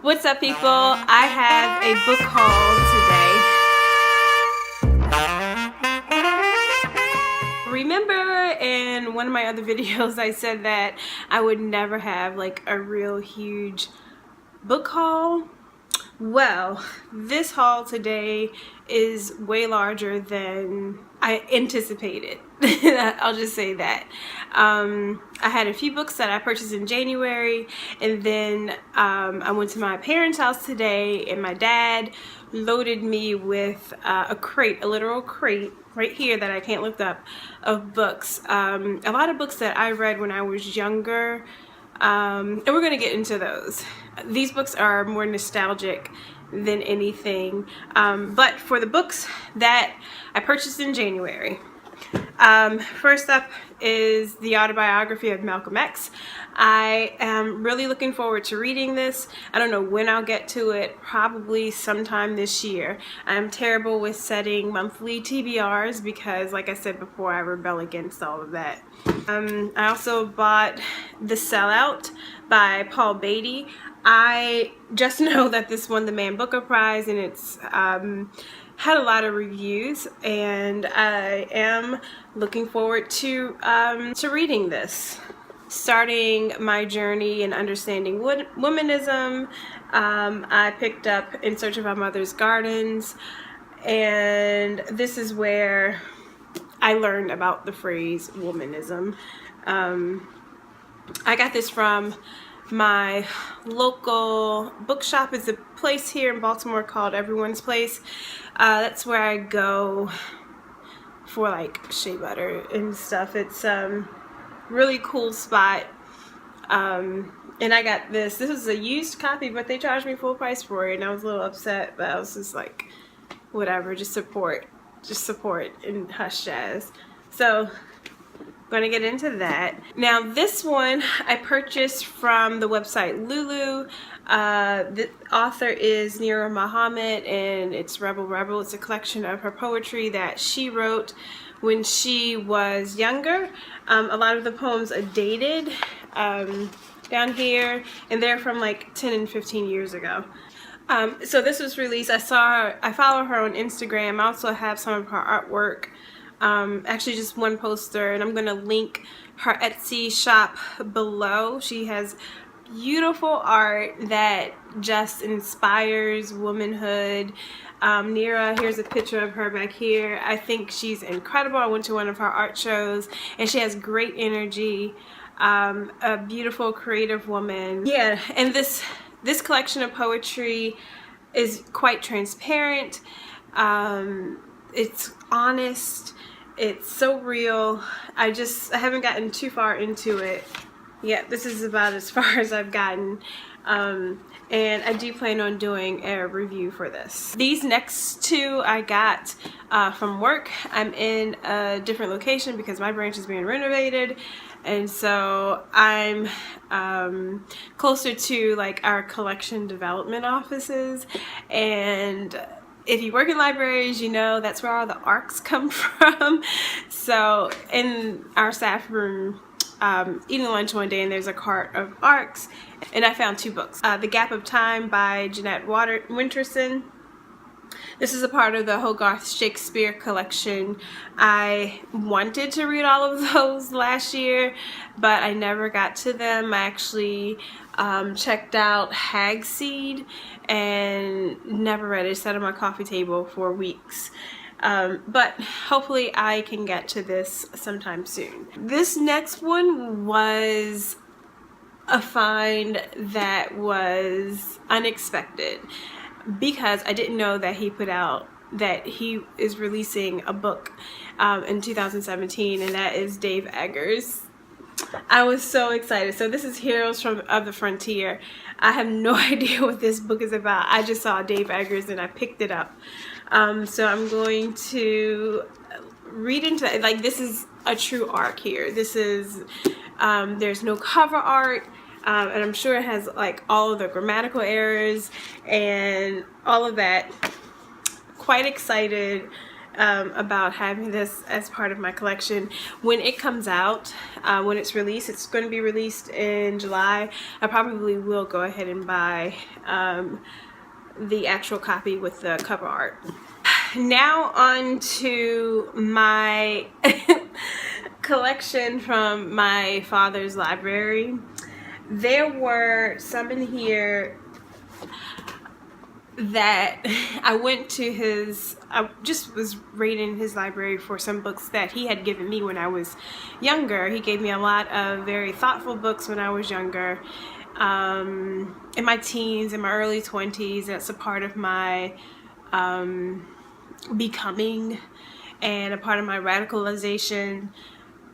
What's up, people? I have a book haul today. Remember in one of my other videos I said that I would never have like a real huge book haul? Well, this haul today is way larger than I anticipated. I'll just say that. I had a few books that I purchased in January, and then I went to my parents' house today, and my dad loaded me with a crate, a literal crate right here that I can't lift up, of books. A lot of books that I read when I was younger, and we're going to get into those. These books are more nostalgic than anything, but for the books that I purchased in January, first up is the autobiography of Malcolm X. I am really looking forward to reading this. I don't know when I'll get to it, probably sometime this year. I'm terrible with setting monthly TBRs because, like I said before, I rebel against all of that. I also bought The Sellout by Paul Beatty. I just know that this won the Man Booker Prize, and it's had a lot of reviews, and I am looking forward to reading this. Starting my journey in understanding womanism, I picked up In Search of Our Mother's Gardens, and this is where I learned about the phrase womanism. I got this from my local bookshop. Is a place here in Baltimore called Everyone's Place. That's where I go for like shea butter and stuff. It's really cool spot. And I got this. This is a used copy, but they charged me full price for it, and I was a little upset, but I was just like, whatever, just support and hush jazz. So going to get into that. Now this one I purchased from the website Lulu. The author is Nira Muhammad, and it's Rebel Rebel. It's a collection of her poetry that she wrote when she was younger. A lot of the poems are dated down here, and they're from like 10 and 15 years ago. So this was released. I follow her on Instagram. I also have some of her artwork. Actually just one poster, and I'm going to link her Etsy shop below. She has beautiful art that just inspires womanhood. Nira, here's a picture of her back here. I think she's incredible. I went to one of her art shows, and she has great energy. A beautiful, creative woman. Yeah, and this collection of poetry is quite transparent. It's honest. It's so real. I haven't gotten too far into it yet. This is about as far as I've gotten. And I do plan on doing a review for this. These next two I got from work. I'm in a different location because my branch is being renovated, and so I'm closer to like our collection development offices. And if you work in libraries, you know that's where all the ARCs come from. So in our staff room, eating lunch one day, and there's a cart of ARCs, and I found two books. The Gap of Time by Jeanette Winterson. This is a part of the Hogarth Shakespeare collection. I wanted to read all of those last year, but I never got to them. I actually checked out Hagseed and never read it. It sat on my coffee table for weeks. But hopefully I can get to this sometime soon. This next one was a find that was unexpected, because I didn't know that he is releasing a book in 2017, and that is Dave Eggers. I was so excited. So this is Heroes of the Frontier. I have no idea what this book is about. I just saw Dave Eggers and I picked it up. So I'm going to read into it. Like, this is a true arc here. This is, there's no cover art. And I'm sure it has like all of the grammatical errors and all of that. Quite excited. about having this as part of my collection. When it comes out, when it's released, it's going to be released in July. I probably will go ahead and buy the actual copy with the cover art. Now on to my collection from my father's library. There were some in here that I went to I just was raiding his library for some books that he had given me when I was younger. He gave me a lot of very thoughtful books when I was younger, in my teens, in my early 20s. That's a part of my becoming and a part of my radicalization.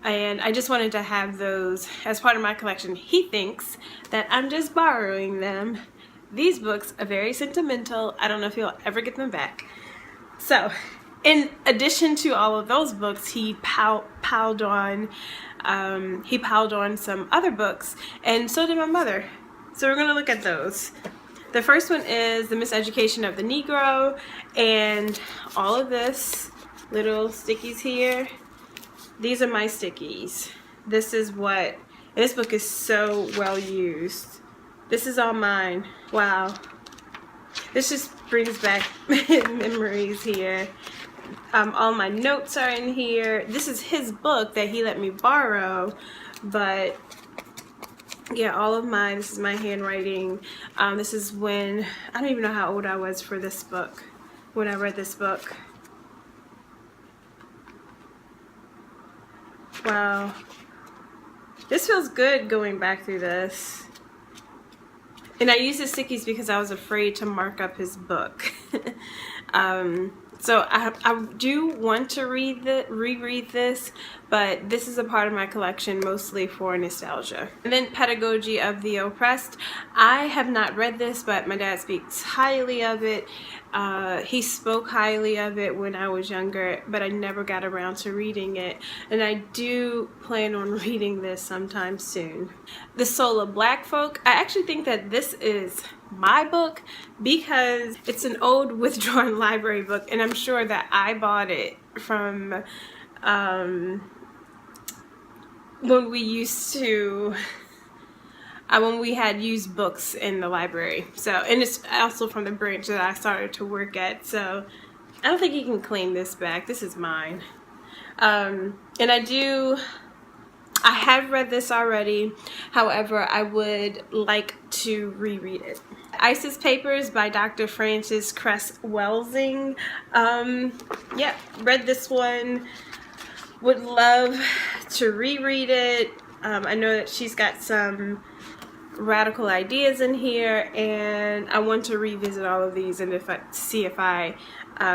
And I just wanted to have those as part of my collection. He thinks that I'm just borrowing them. These books are very sentimental. I don't know if he'll ever get them back. So, in addition to all of those books, he piled on some other books, and so did my mother. So we're going to look at those. The first one is The Miseducation of the Negro, and all of this little stickies here. These are my stickies. This book is so well used. This is all mine. Wow. This just brings back memories here. All my notes are in here. This is his book that he let me borrow, but yeah, all of mine. This is my handwriting. This is when, I don't even know how old I was for this book, when I read this book. Wow. This feels good going back through this. And I use the stickies because I was afraid to mark up his book. So I do want to reread this, but this is a part of my collection mostly for nostalgia. And then Pedagogy of the Oppressed. I have not read this, but my dad speaks highly of it. He spoke highly of it when I was younger, but I never got around to reading it. And I do plan on reading this sometime soon. The Soul of Black Folk. I actually think that this is my book because it's an old withdrawn library book, and I'm sure that I bought it from when we had used books in the library. So, and it's also from the branch that I started to work at, so I don't think you can claim this back. This is mine. And I have read this already, however, I would like to reread it. Isis Papers by Dr. Frances Cress Welsing. Yeah, read this one. Would love to reread it. I know that she's got some radical ideas in here, and I want to revisit all of these and see if I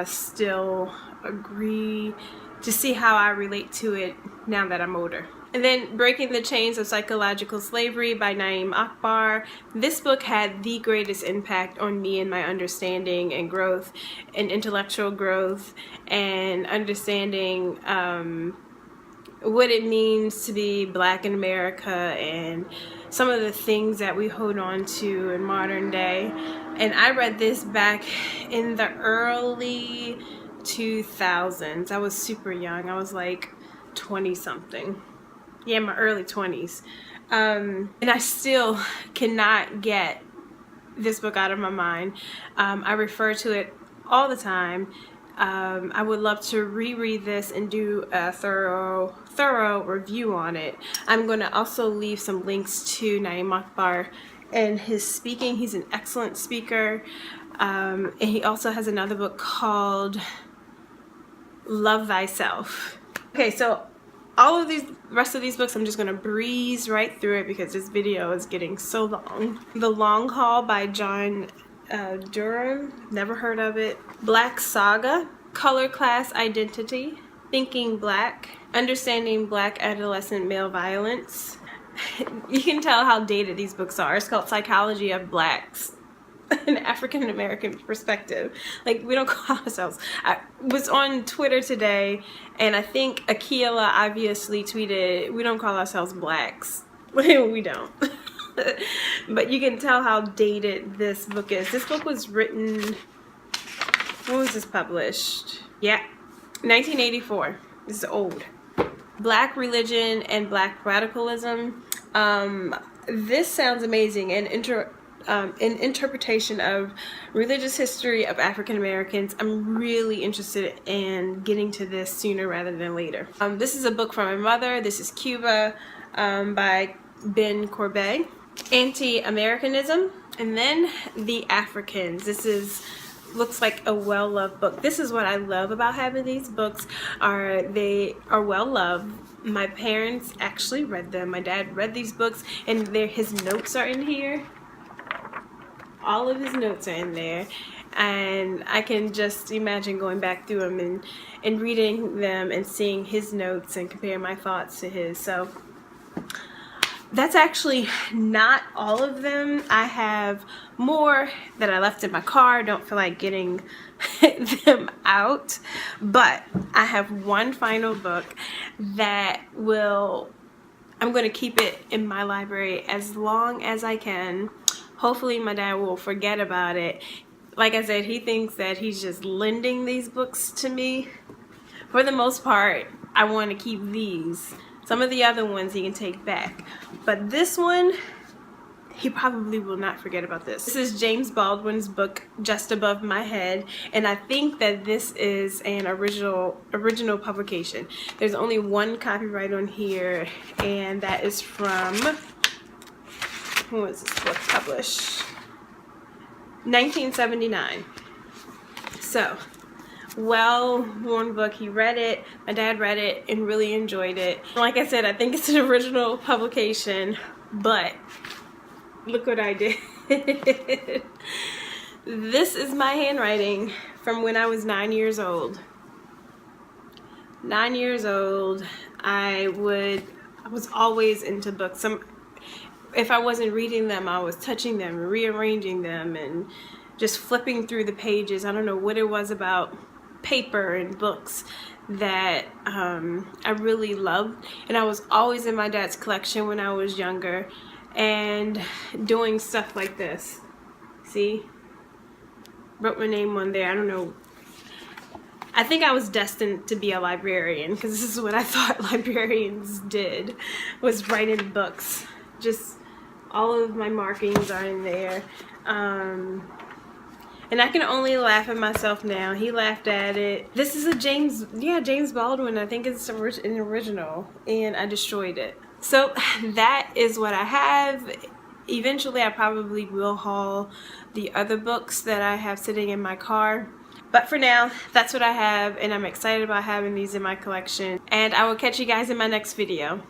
still agree, to see how I relate to it now that I'm older. And then Breaking the Chains of Psychological Slavery by Na'im Akbar. This book had the greatest impact on me and my understanding and growth and intellectual growth and understanding what it means to be Black in America and some of the things that we hold on to in modern day. And I read this back in the early 2000s. I was super young. I was like 20 something. Yeah, in my early 20s. And I still cannot get this book out of my mind. I refer to it all the time. I would love to reread this and do a thorough review on it. I'm going to also leave some links to Na'im Akbar and his speaking. He's an excellent speaker. And he also has another book called Love Thyself. Okay, so all of these rest of these books I'm just going to breeze right through it because this video is getting so long. The Long Haul by John Durham, never heard of it. Black Saga, Color Class Identity, Thinking Black, Understanding Black Adolescent Male Violence. You can tell how dated these books are. It's called Psychology of Blacks, an African American perspective. Like, we don't call ourselves. I was on Twitter today, and I think Akiela obviously tweeted, we don't call ourselves blacks. We don't. But you can tell how dated this book is. This book was written, when was this published? Yeah, 1984. This is old. Black Religion and Black Radicalism. This sounds amazing. An interpretation of religious history of African Americans. I'm really interested in getting to this sooner rather than later. This is a book from my mother. This is Cuba by Ben Corbet. Anti-Americanism, and then The Africans. This looks like a well-loved book. This is what I love about having these books, they are well-loved. My parents actually read them. My dad read these books, and his notes are in here. All of his notes are in there, and I can just imagine going back through them and reading them and seeing his notes and comparing my thoughts to his. So that's actually not all of them. I have more that I left in my car. Don't feel like getting them out. But I have one final book that I'm going to keep it in my library as long as I can. Hopefully my dad will forget about it. Like I said, he thinks that he's just lending these books to me. For the most part, I want to keep these. Some of the other ones he can take back. But this one, he probably will not forget about this. This is James Baldwin's book, Just Above My Head. And I think that this is an original publication. There's only one copyright on here. And that is from, when was this book published? 1979. So, well-worn book. He read it, my dad read it, and really enjoyed it. Like I said, I think it's an original publication, but look what I did. This is my handwriting from when I was 9 years old. 9 years old, I was always into books. If I wasn't reading them, I was touching them, rearranging them, and just flipping through the pages. I don't know what it was about paper and books that I really loved, and I was always in my dad's collection when I was younger and doing stuff like this. See, wrote my name on there. I don't know, I think I was destined to be a librarian, because this is what I thought librarians did, was write in books. Just all of my markings are in there. And I can only laugh at myself now. He laughed at it. This is a James Baldwin. I think it's an original, and I destroyed it. So that is what I have. Eventually I probably will haul the other books that I have sitting in my car. But for now, that's what I have, and I'm excited about having these in my collection. And I will catch you guys in my next video.